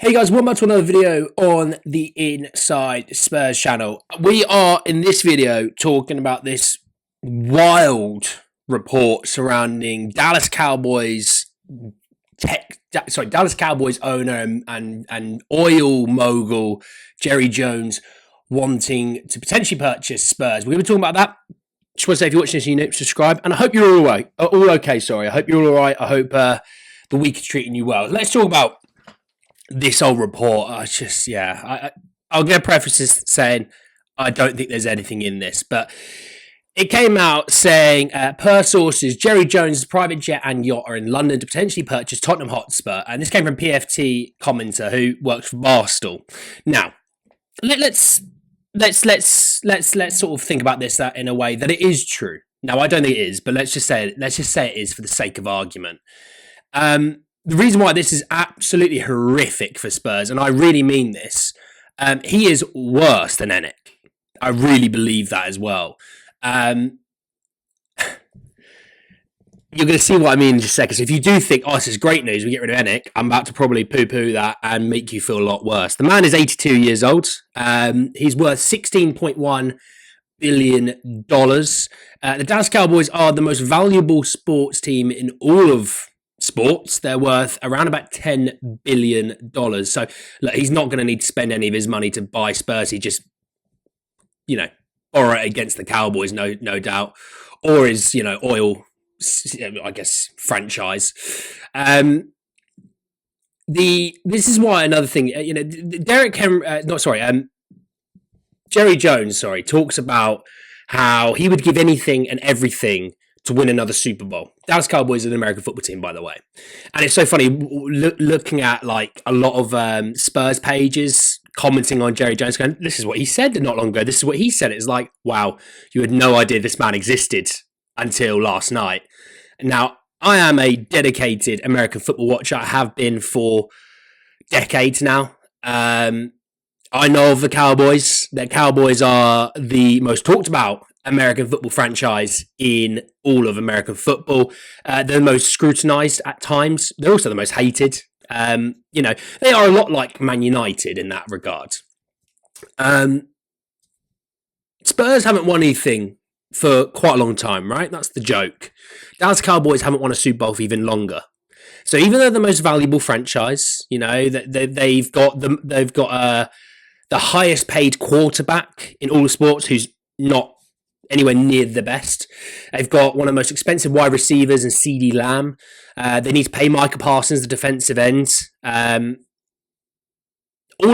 Hey guys, welcome back to another video on the Inside Spurs channel. We are in this video talking about this wild report surrounding Dallas Cowboys Dallas Cowboys owner and oil mogul Jerry Jones wanting to potentially purchase Spurs. We're going to be talking about that. Just want to say, if you're watching this, you need to subscribe, and I hope you're all right. All okay. Sorry, I hope you're all right. I hope the week is treating you well. Let's talk about this old report. I'll get prefaces saying I don't think there's anything in this, but it came out saying, per sources, Jerry Jones' private jet and yacht are in London to potentially purchase Tottenham Hotspur, and this came from PFT commenter who works for Barstool. Now, let's sort of think about this in a way that it is true. Now, I don't think it is, but let's just say it is for the sake of argument. The reason why this is absolutely horrific for Spurs, and I really mean this, he is worse than Heung-Min. I really believe that as well. You're going to see what I mean in just a second. So if you do think, this is great news, we get rid of Heung-Min, I'm about to probably poo-poo that and make you feel a lot worse. The man is 82 years old. He's worth $16.1 billion. The Dallas Cowboys are the most valuable sports team in all of sports. They're worth around about $10 billion. So look, he's not going to need to spend any of his money to buy Spurs. He just, borrow it against the Cowboys, no doubt, or his, oil, I guess, franchise. This is why another thing, Jerry Jones, talks about how he would give anything and everything to win another Super Bowl. Dallas Cowboys are an American football team, by the way. And it's so funny looking at like a lot of Spurs pages commenting on Jerry Jones going, this is what he said not long ago. This is what he said. It's like, wow, you had no idea this man existed until last night. Now, I am a dedicated American football watcher. I have been for decades now. I know of the Cowboys. The Cowboys are the most talked about American football franchise in all of American football. They're the most scrutinized at times. They're also the most hated. They are a lot like Man United in that regard. Spurs haven't won anything for quite a long time, right? That's the joke. Dallas Cowboys haven't won a Super Bowl for even longer. So even though they're the most valuable franchise, they've got the highest paid quarterback in all of sports, who's not anywhere near the best. They've got one of the most expensive wide receivers in CeeDee Lamb. They need to pay Micah Parsons, the defensive end. All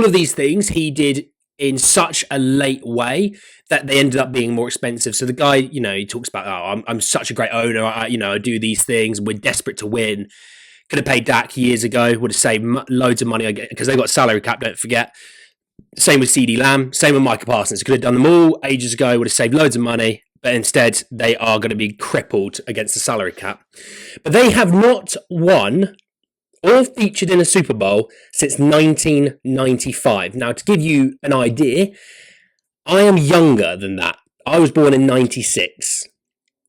of these things he did in such a late way that they ended up being more expensive. So the guy, he talks about, I'm such a great owner. I do these things. We're desperate to win. Could have paid Dak years ago. Would have saved loads of money because they got salary cap, don't forget. Same with CeeDee Lamb, same with Micah Parsons. Could have done them all ages ago, would have saved loads of money, but instead they are going to be crippled against the salary cap. But they have not won or featured in a Super Bowl since 1995. Now, to give you an idea, I am younger than that. I was born in 96.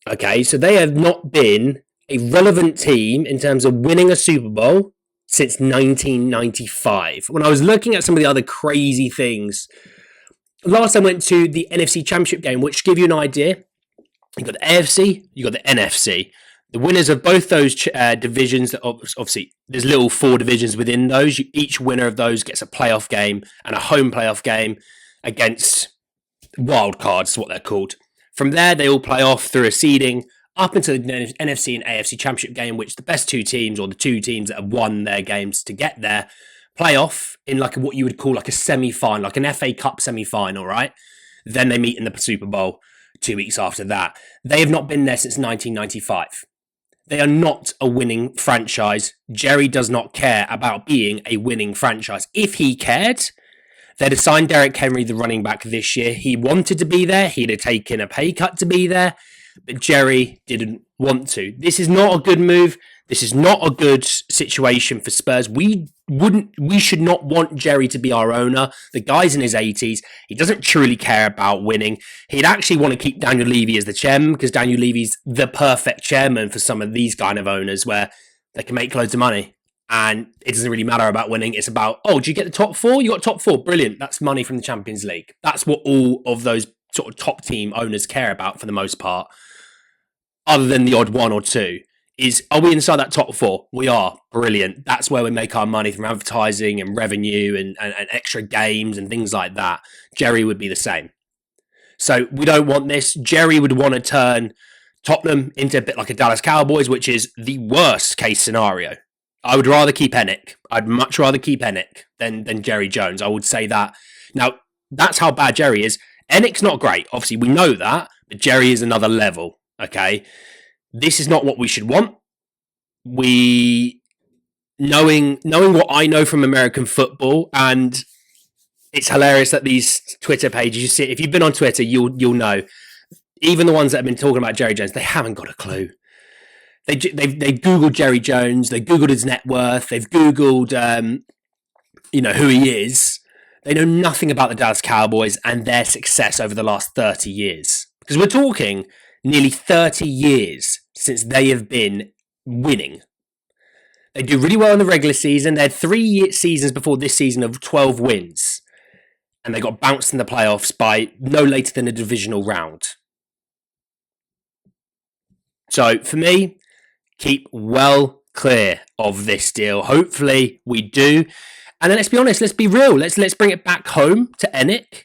Okay, so they have not been a relevant team in terms of winning a Super Bowl since 1995. When I was looking at some of the other crazy things, last I went to the NFC Championship game, which give you an idea. You've got the AFC, you've got the NFC. The winners of both those divisions, obviously there's little 4 divisions within those. Each winner of those gets a playoff game and a home playoff game against wild cards, what they're called. From there, they all play off through a seeding up into the NFC and AFC Championship game, which the best 2 teams, or the 2 teams that have won their games to get there, play off in like what you would call like a semi-final, like an FA Cup semi-final, right? Then they meet in the Super Bowl 2 weeks after that. They have not been there since 1995. They are not a winning franchise. Jerry does not care about being a winning franchise. If he cared, they'd have signed Derrick Henry, the running back, this year. He wanted to be there. He'd have taken a pay cut to be there. But Jerry didn't want to. This is not a good move. This is not a good situation for Spurs. We should not want Jerry to be our owner. The guy's in his 80s. He doesn't truly care about winning. He'd actually want to keep Daniel Levy as the chairman because Daniel Levy's the perfect chairman for some of these kind of owners where they can make loads of money And it doesn't really matter about winning. It's about, oh, do you get the top four? You got top four. Brilliant. That's money from the Champions League. That's what all of those sort of top team owners care about for the most part, other than the odd one or two. Is, are we inside that top four? We are. Brilliant. That's where we make our money from advertising and revenue and extra games and things like that. Jerry would be the same. So we don't want this. Jerry would want to turn Tottenham into a bit like a Dallas Cowboys, which is the worst case scenario. I would rather keep Hennick. I'd much rather keep Hennick than Jerry Jones. I would say that. Now, that's how bad Jerry is. Hennick's not great. Obviously, we know that. But Jerry is another level. Okay? This is not what we should want. Knowing what I know from American football, and it's hilarious that these Twitter pages, you see, if you've been on Twitter, you'll know. Even the ones that have been talking about Jerry Jones, they haven't got a clue. They've Googled Jerry Jones. They Googled his net worth. They've Googled, who he is. They know nothing about the Dallas Cowboys and their success over the last 30 years. Because we're talking nearly 30 years since they have been winning. They do really well in the regular season. They had 3 seasons before this season of 12 wins. And they got bounced in the playoffs by no later than a divisional round. So for me, keep well clear of this deal. Hopefully we do. And then let's be honest, let's be real. Let's bring it back home to Hennick.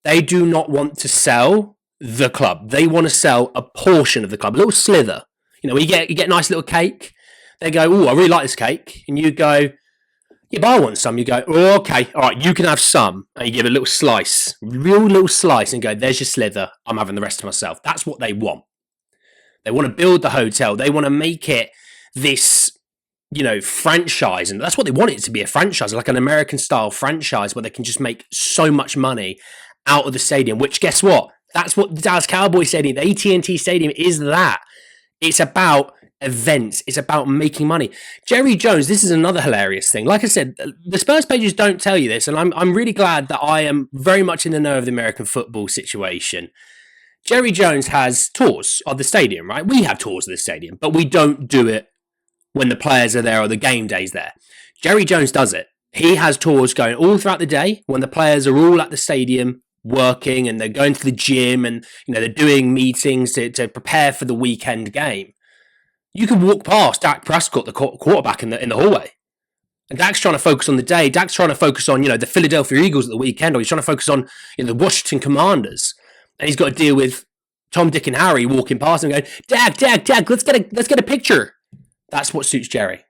They do not want to sell the club. They want to sell a portion of the club, a little slither. You get a nice little cake. They go, oh, I really like this cake. And you go, yeah, but I want some. You go, oh, okay, all right, you can have some. And you give a little slice, real little slice, and go, there's your slither. I'm having the rest to myself. That's what they want. They want to build the hotel. They want to make it this, franchise. And that's what they want it to be, a franchise, like an American-style franchise where they can just make so much money out of the stadium, which, guess what? That's what the Dallas Cowboys Stadium, the AT&T Stadium, is that. It's about events. It's about making money. Jerry Jones, this is another hilarious thing. Like I said, the Spurs pages don't tell you this, and I'm really glad that I am very much in the know of the American football situation. Jerry Jones has tours of the stadium, right? We have tours of the stadium, but we don't do it when the players are there or the game day's there. Jerry Jones does it. He has tours going all throughout the day when the players are all at the stadium working and they're going to the gym and they're doing meetings to prepare for the weekend game. You can walk past Dak Prescott, the quarterback, in the hallway. And Dak's trying to focus on the day. Dak's trying to focus on, the Philadelphia Eagles at the weekend, or he's trying to focus on the Washington Commanders. And he's got to deal with Tom, Dick, and Harry walking past him going, Dak, let's get a picture. That's what suits Jerry.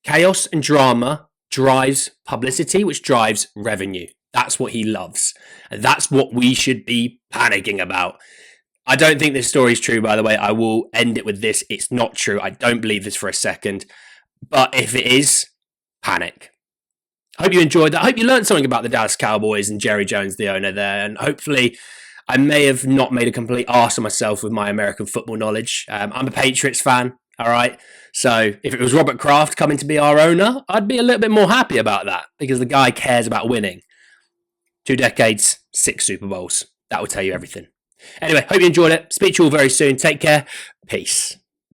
Chaos and drama drives publicity, which drives revenue. That's what he loves. And that's what we should be panicking about. I don't think this story is true, by the way. I will end it with this. It's not true. I don't believe this for a second. But if it is, panic. I hope you enjoyed that. I hope you learned something about the Dallas Cowboys and Jerry Jones, the owner there. And hopefully I may have not made a complete arse of myself with my American football knowledge. I'm a Patriots fan, all right? So if it was Robert Kraft coming to be our owner, I'd be a little bit more happy about that because the guy cares about winning. 2 decades, 6 Super Bowls. That will tell you everything. Anyway, hope you enjoyed it. Speak to you all very soon. Take care. Peace.